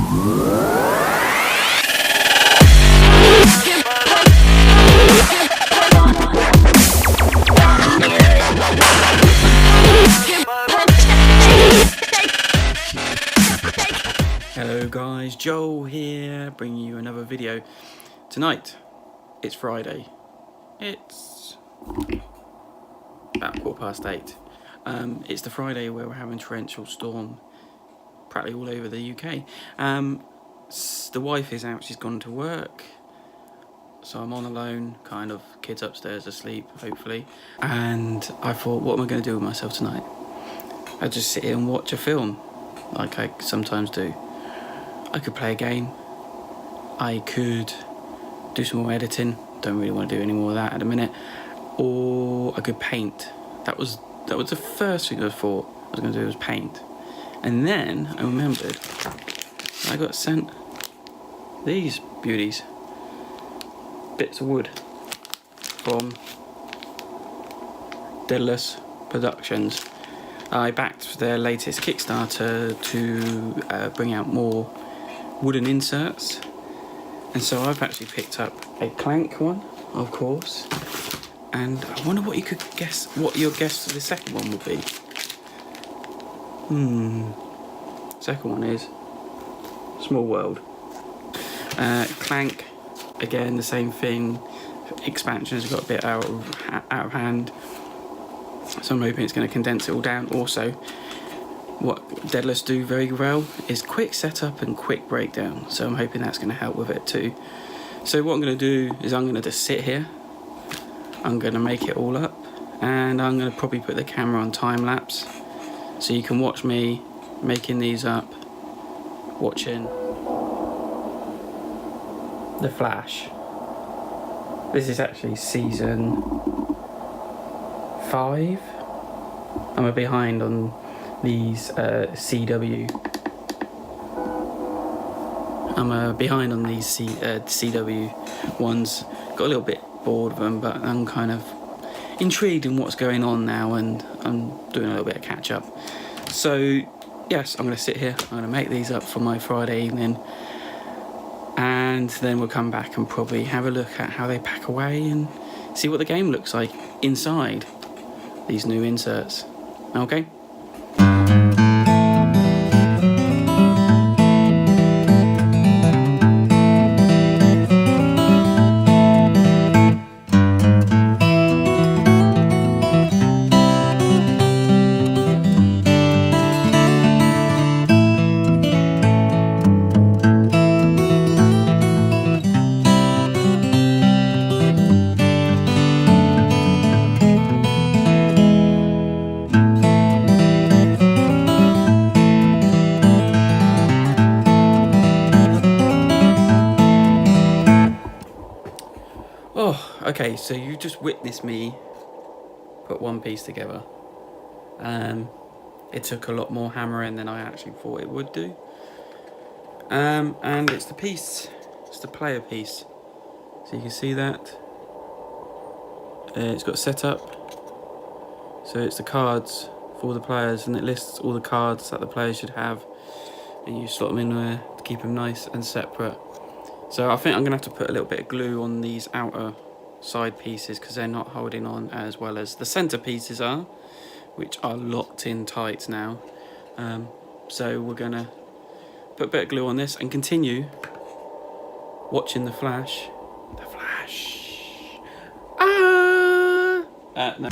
Hello guys, Joel here, bringing you another video. Tonight, it's Friday. It's about 8:15. It's the Friday where we're having torrential storm practically all over the UK. The wife is out, she's gone to work. So I'm on alone, kind of, kids upstairs asleep, hopefully. And I thought, what am I going to do with myself tonight? I'd just sit here and watch a film, like I sometimes do. I could play a game. I could do some more editing. Don't really want to do any more of that at the minute. Or I could paint. That was the first thing I thought I was going to do, was paint. And then I remembered I got sent these beauties. Bits of wood from Deadalus Productions. I backed their latest Kickstarter to bring out more wooden inserts, and so I've actually picked up a Clank one, of course, and I wonder what you could guess, what your guess for the second one would be. Second one is Small World. Clank, again the same thing. Expansions got a bit out of hand, so I'm hoping it's going to condense it all down. Also, what Deadalus do very well is quick setup and quick breakdown, so I'm hoping that's going to help with it too. So what I'm going to do is I'm going to just sit here, I'm going to make it all up, and I'm going to probably put the camera on time lapse so you can watch me making these up, watching the Flash. This is actually season 5. I'm behind on these CW. I'm behind on these CW ones. Got a little bit bored of them, but I'm kind of intrigued in what's going on now, and I'm doing a little bit of catch up. So yes, I'm going to sit here, I'm going to make these up for my Friday evening, and then we'll come back and probably have a look at how they pack away and see what the game looks like inside these new inserts. Okay? Okay, so you just witnessed me put one piece together. It took a lot more hammering than I actually thought it would do. And it's the piece, it's the player piece. So you can see that. It's got setup. So it's the cards for all the players, and it lists all the cards that the players should have. And you slot them in there to keep them nice and separate. So I think I'm going to have to put a little bit of glue on these outer side pieces because they're not holding on as well as the center pieces are, which are locked in tight now. So we're going to put a bit of glue on this and continue watching the Flash. The Flash. No.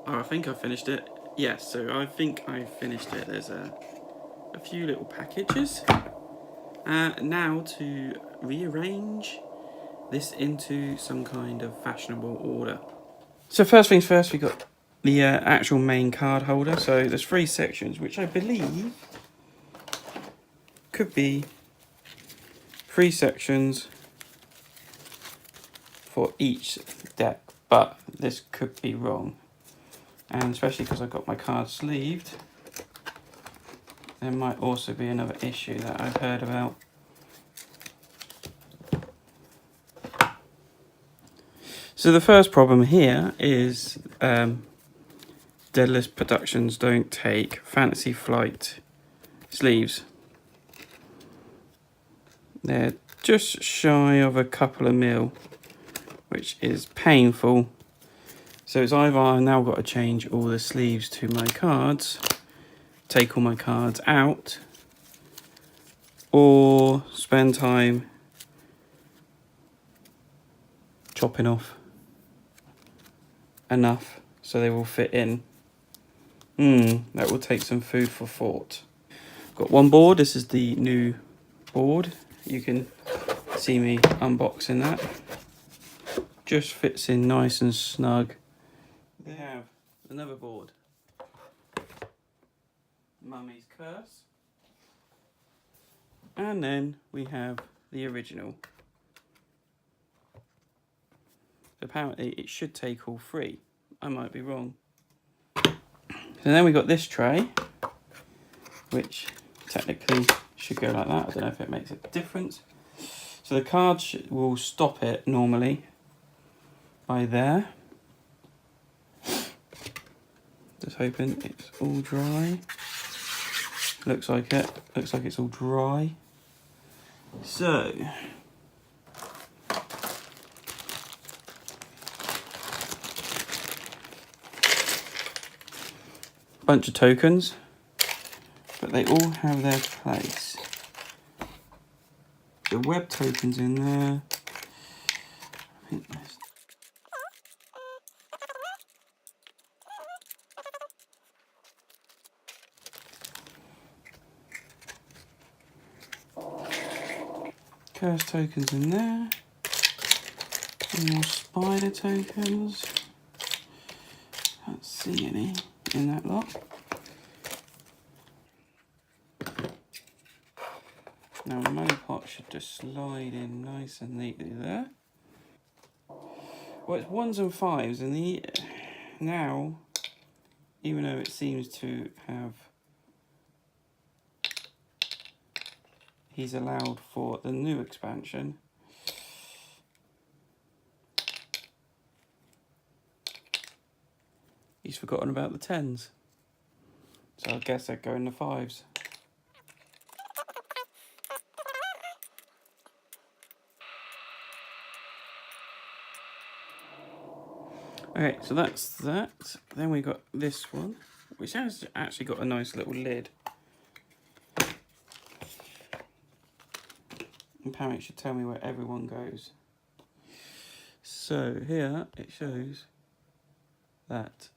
I think I finished it. Yes, so I think I finished it. There's a few little packages. Now to rearrange this into some kind of fashionable order. So first things first, we got the actual main card holder. So there's 3 sections, which I believe could be 3 sections for each deck, but this could be wrong. And especially because I've got my cards sleeved, there might also be another issue that I've heard about. So the first problem here is Deadalus Productions don't take Fantasy Flight sleeves. They're just shy of a couple of mil, which is painful. So it's either I've now got to change all the sleeves to my cards, take all my cards out, or spend time chopping off enough so they will fit in. That will take some food for thought. Got one board. This is the new board. You can see me unboxing that. Just fits in nice and snug. We have another board. Mummy's Curse. And then we have the original. Apparently it should take all 3. I might be wrong. So then we got this tray, which technically should go like that. I don't know if it makes a difference. So the cards will stop it normally by there. Just hoping it's all dry. Looks like it. Looks like it's all dry. So bunch of tokens, but they all have their place. The web tokens in there. I think that's curse tokens in there. Some more spider tokens. Can't see any in that lot. Now the money pot should just slide in nice and neatly there. Well, it's 1s and 5s, and now, even though it seems to have, he's allowed for the new expansion. He's forgotten about the 10s. So I guess they'd go in the 5s. Okay, so that's that. Then we got this one, which has actually got a nice little lid. Apparently it should tell me where everyone goes. So here it shows that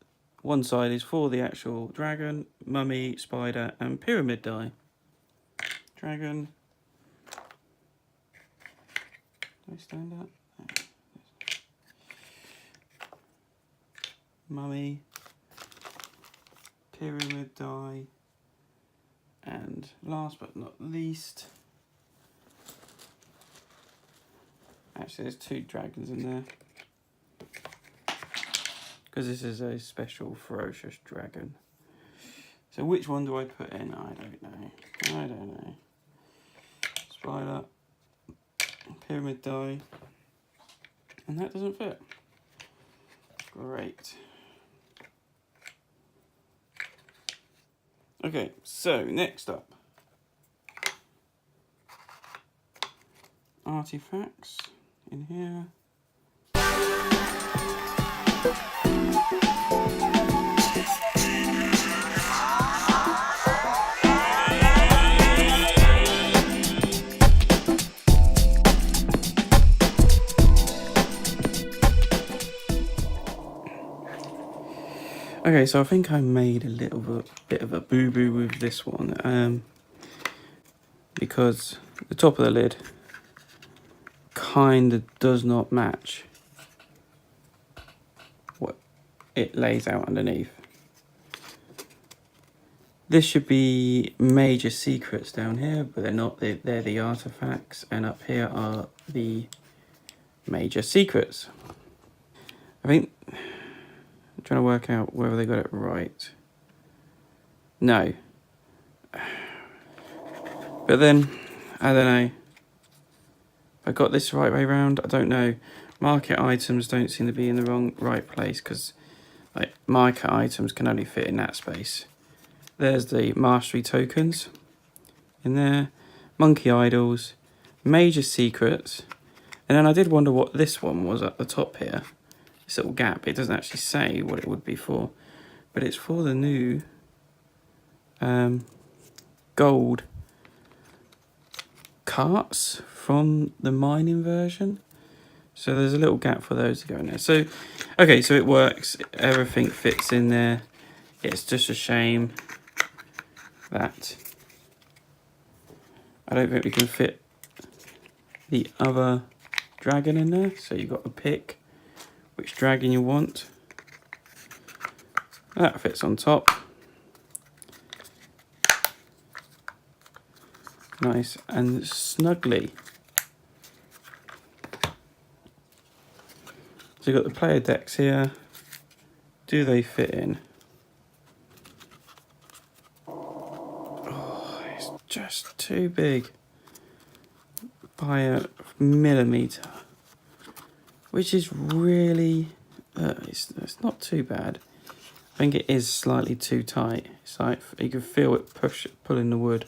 one side is for the actual dragon, mummy, spider and pyramid die. Dragon. Do I stand up? Mummy, pyramid die, and last but not least, actually there's 2 dragons in there, because this is a special ferocious dragon. So which one do I put in? I don't know. Spider, pyramid die, and that doesn't fit. Great. Okay, so next up, artifacts in here. Okay, so I think I made a little bit of a boo-boo with this one, because the top of the lid kind of does not match what it lays out underneath. This should be major secrets down here, but they're not. They're the artifacts, and up here are the major secrets. I think I'm trying to work out whether they got it right. No. But then, I don't know. I got this the right way round. I don't know. Market items don't seem to be in the right place, because like market items can only fit in that space. There's the mastery tokens in there, monkey idols, major secrets, and then I did wonder what this one was at the top here. This little gap. It doesn't actually say what it would be for, but it's for the new gold carts from the mining version. So there's a little gap for those to go in there. So, okay, so it works. Everything fits in there. It's just a shame that I don't think we can fit the other dragon in there. So you've got to pick which dragon you want. That fits on top. Nice and snugly. So you've got the player decks here. Do they fit in? Oh, it's just too big by a millimetre, which is really, it's not too bad. I think it is slightly too tight. It's like you can feel it pulling the wood.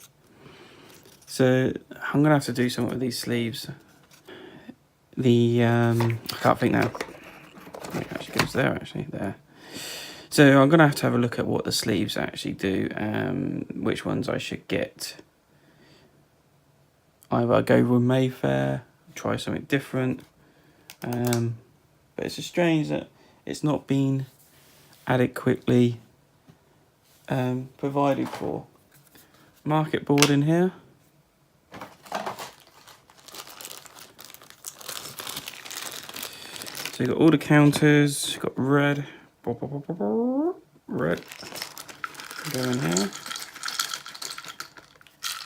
So I'm gonna have to do something with these sleeves. I can't think now. It actually goes there, actually, there. So I'm gonna have to have a look at what the sleeves actually do, which ones I should get. Either go with Mayfair, try something different. But it's just strange that it's not been adequately provided for. Market board in here. So you've got all the counters, you've got red, red, go in here,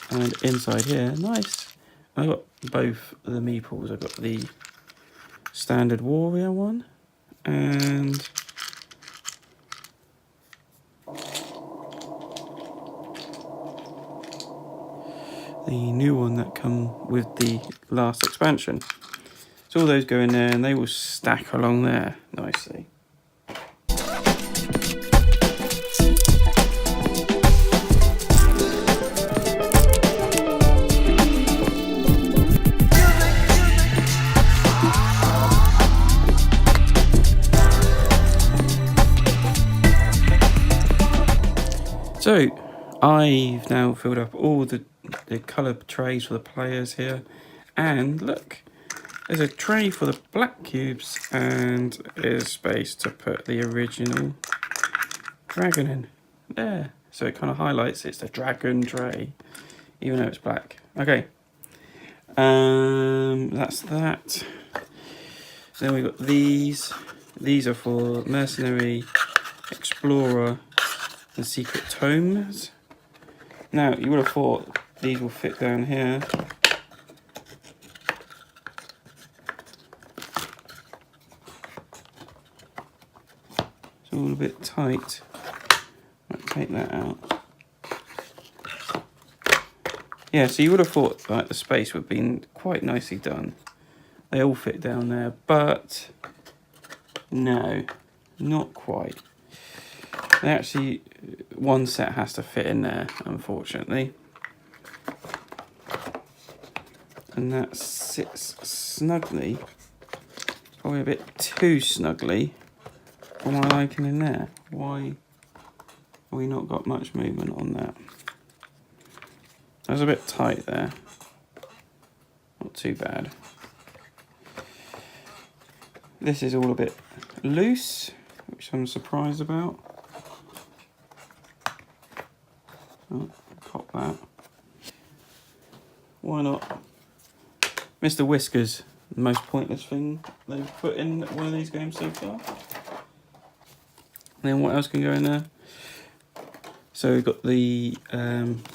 and inside here, nice. I've got both of the meeples. I've got the standard warrior one, and the new one that come with the last expansion. So all those go in there and they will stack along there nicely. So I've now filled up all the colour trays for the players here, and look, there's a tray for the black cubes and there's space to put the original dragon in there. So it kind of highlights it's the dragon tray, even though it's black. Okay, that's that. Then we've got these. These are for mercenary, explorer, and secret tomes. Now you would have thought these will fit down here. All a bit tight. Might take that out. Yeah, so you would have thought like the space would have been quite nicely done. They all fit down there, but no, not quite. They actually, one set has to fit in there, unfortunately. And that sits snugly, probably a bit too snugly for my liking in there. Why have we not got much movement on that? That's a bit tight there. Not too bad. This is all a bit loose, which I'm surprised about. that. Why not? Mr. Whiskers, the most pointless thing they've put in one of these games so far. And then what else can go in there? So we've got the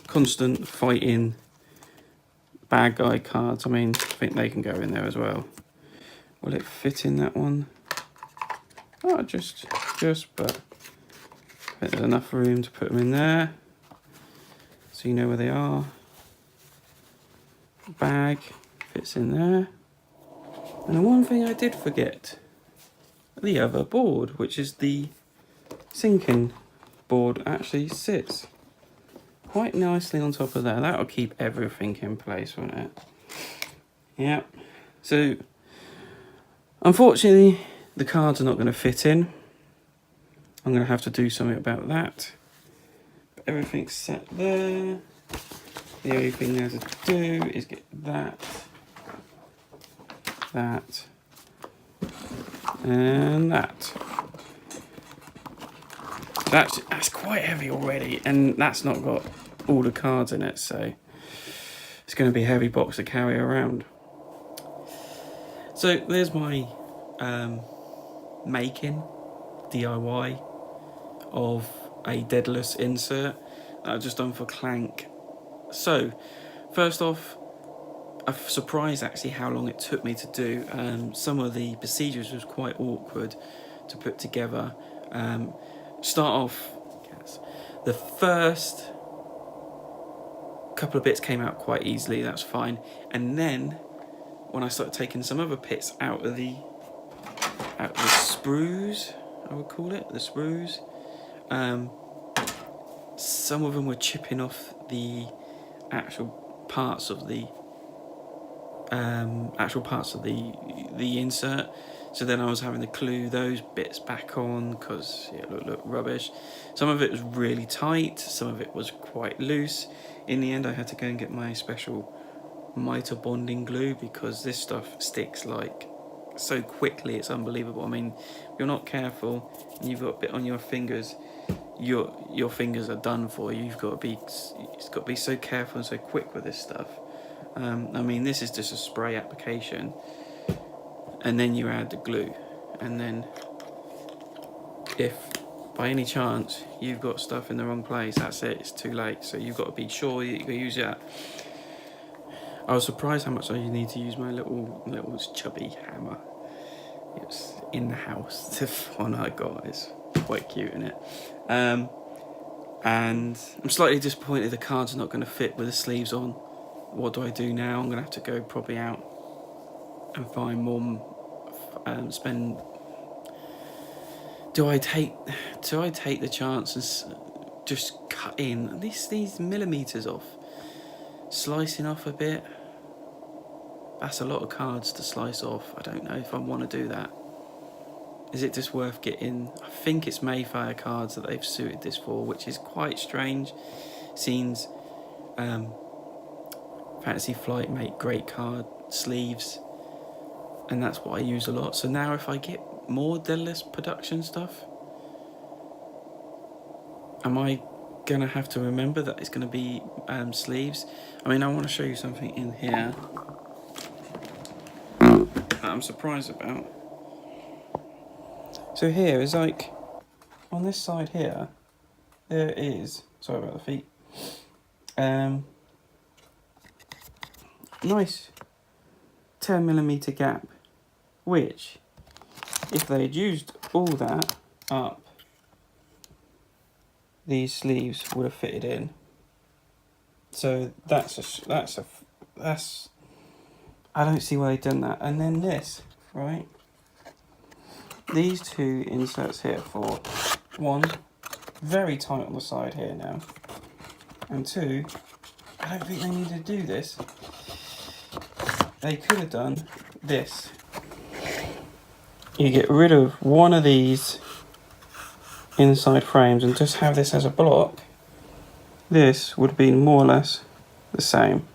constant fighting bad guy cards. I mean, I think they can go in there as well. Will it fit in that one? Oh, just, but I think there's enough room to put them in there. So you know where they are. Bag fits in there. And the one thing I did forget, the other board, which is the sinking board, actually sits quite nicely on top of there. That'll keep everything in place, won't it? Yeah. So, unfortunately, the cards are not going to fit in. I'm going to have to do something about that. But everything's set there. The only thing there's to do is get that, and that. That's quite heavy already, and that's not got all the cards in it, so it's going to be a heavy box to carry around. So there's my making DIY of a Deadalus insert that I've just done for Clank. So first off, I'm surprised actually how long it took me to do. Some of the procedures was quite awkward to put together. Start off, the first couple of bits came out quite easily, that's fine. And then when I started taking some other bits out of the sprues, I would call it, the sprues, some of them were chipping off the actual parts of the insert. So then I was having to glue those bits back on because it looked rubbish. Some of it was really tight, some of it was quite loose. In the end, I had to go and get my special mitre bonding glue because this stuff sticks like so quickly, it's unbelievable. I mean, if you're not careful and you've got a bit on your fingers, your fingers are done for. It's got to be so careful and so quick with this stuff. I mean, this is just a spray application, and then you add the glue, and then if by any chance you've got stuff in the wrong place, that's it, it's too late. So you've got to be sure you can use that. I was surprised how much I need to use my little chubby hammer. It's in the house. The one I got is quite cute, isn't it? And I'm slightly disappointed the cards are not going to fit with the sleeves on. What do I do now? I'm going to have to go probably out and find more. Do I take the chance and just cut in at least these millimeters off, slicing off a bit? That's a lot of cards to slice off. I don't know if I want to do that. Is it just worth getting? I think it's Mayfair cards that they've suited this for, which is quite strange. Seems Fantasy Flight make great card sleeves, and that's what I use a lot. So now if I get more Deadalus production stuff, am I gonna have to remember that it's gonna be sleeves? I mean, I want to show you something in here that I'm surprised about. So here is like, on this side here, there is, sorry about the feet, nice 10mm gap, which, if they had used all that up, these sleeves would have fitted in. So that's I don't see why they've done that. And then this, right? These two inserts here for one, very tight on the side here now, and two, I don't think they needed to do this. They could have done this. You get rid of one of these inside frames and just have this as a block. This would be more or less the same.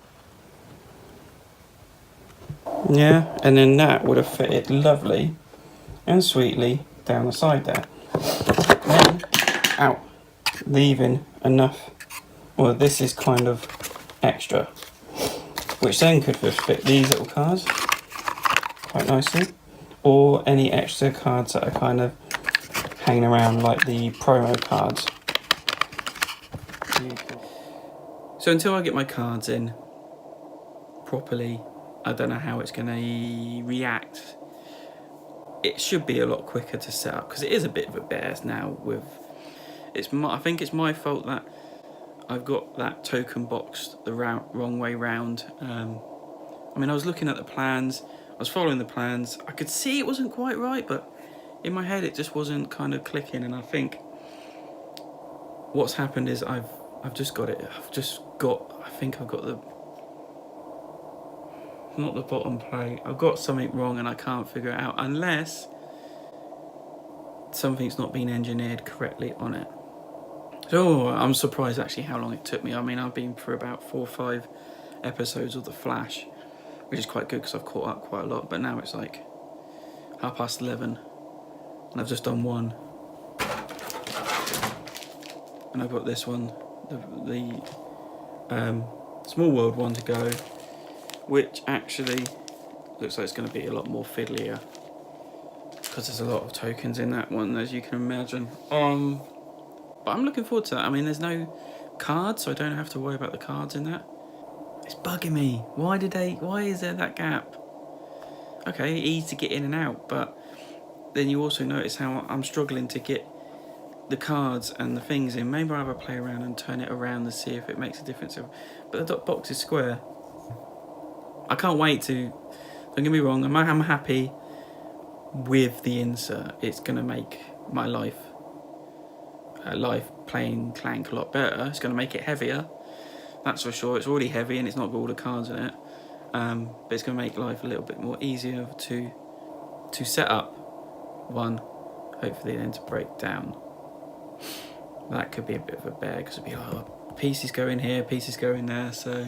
Yeah, and then that would have fitted lovely and sweetly down the side there. Then out, leaving enough Well, this is kind of extra, which then could fit these little cards quite nicely, or any extra cards that are kind of hanging around, like the promo cards. So until I get my cards in properly, I don't know how it's going to react. It should be a lot quicker to set up because it is a bit of a bear now. I think it's my fault that I've got that token boxed the wrong way round. I mean, I was looking at the plans, I was following the plans, I could see it wasn't quite right, but in my head it just wasn't kind of clicking, and I think what's happened is I've just got it, I think I've got not the bottom plate, I've got something wrong and I can't figure it out, unless something's not been engineered correctly on it. So I'm surprised actually how long it took me. I mean, I've been through about 4 or 5 episodes of The Flash, which is quite good because I've caught up quite a lot, but now it's like 11:30 and I've just done one, and I've got this one, the Small World one to go, which actually looks like it's going to be a lot more fiddlier because there's a lot of tokens in that one, as you can imagine. But I'm looking forward to that. I mean, there's no cards, so I don't have to worry about the cards in that. It's bugging me. Why is there that gap? Okay, easy to get in and out, but then you also notice how I'm struggling to get the cards and the things in. Maybe I'll have a play around and turn it around to see if it makes a difference. But the box is square. I can't wait to... Don't get me wrong, I'm happy with the insert. It's going to make my life playing Clank a lot better. It's going to make it heavier, that's for sure. It's already heavy and it's not got all the cards in it, but it's going to make life a little bit more easier to set up. One, hopefully then to break down. That could be a bit of a bear because it'd be pieces go in here, pieces go in there, so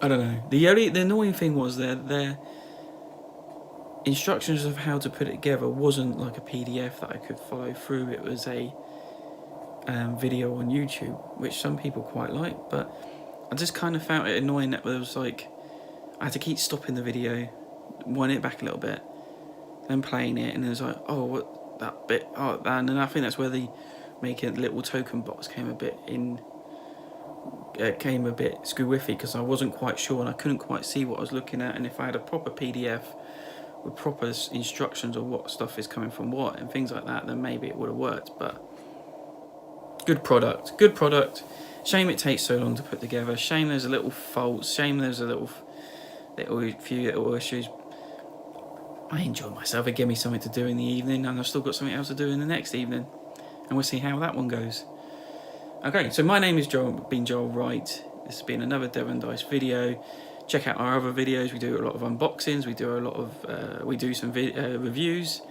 I don't know. The annoying thing was their instructions of how to put it together wasn't like a PDF that I could follow through. It was a video on YouTube, which some people quite like, but I just kind of found it annoying that there was like I had to keep stopping the video, wind it back a little bit, then playing it, and it was like, oh, what that bit, oh, and then I think that's where the making a little token box came a bit screw-whiffy, because I wasn't quite sure and I couldn't quite see what I was looking at, and if I had a proper PDF with proper instructions of what stuff is coming from what and things like that, then maybe it would have worked. But good product. Shame it takes so long to put together. Shame there's a little faults. Shame there's a few little issues. I enjoyed myself. It gave me something to do in the evening, and I've still got something else to do in the next evening, and we'll see how that one goes. Okay, so my name is Joel Wright. This has been another Devon Dice video. Check out our other videos. We do a lot of unboxings. We do a lot of we do some reviews.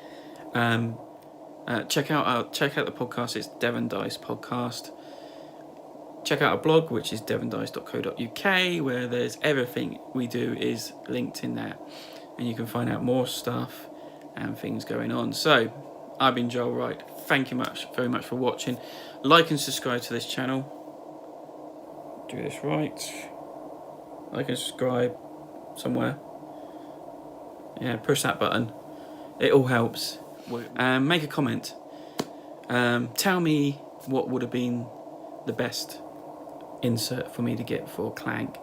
Check out the podcast. It's Devon Dice Podcast. Check out our blog, which is devondice.co.uk, where there's everything we do is linked in there, and you can find out more stuff and things going on. So I've been Joel Wright. Thank you very much for watching. Like and subscribe to this channel. Do this right. Like and subscribe somewhere. Yeah, push that button. It all helps. Make a comment. Tell me what would have been the best insert for me to get for Clank.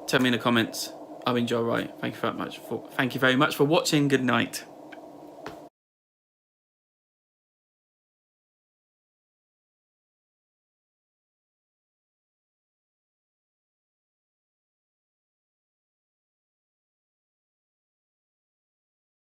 Tell me in the comments. I've been Joel Wright. Thank you very much for watching. Good night.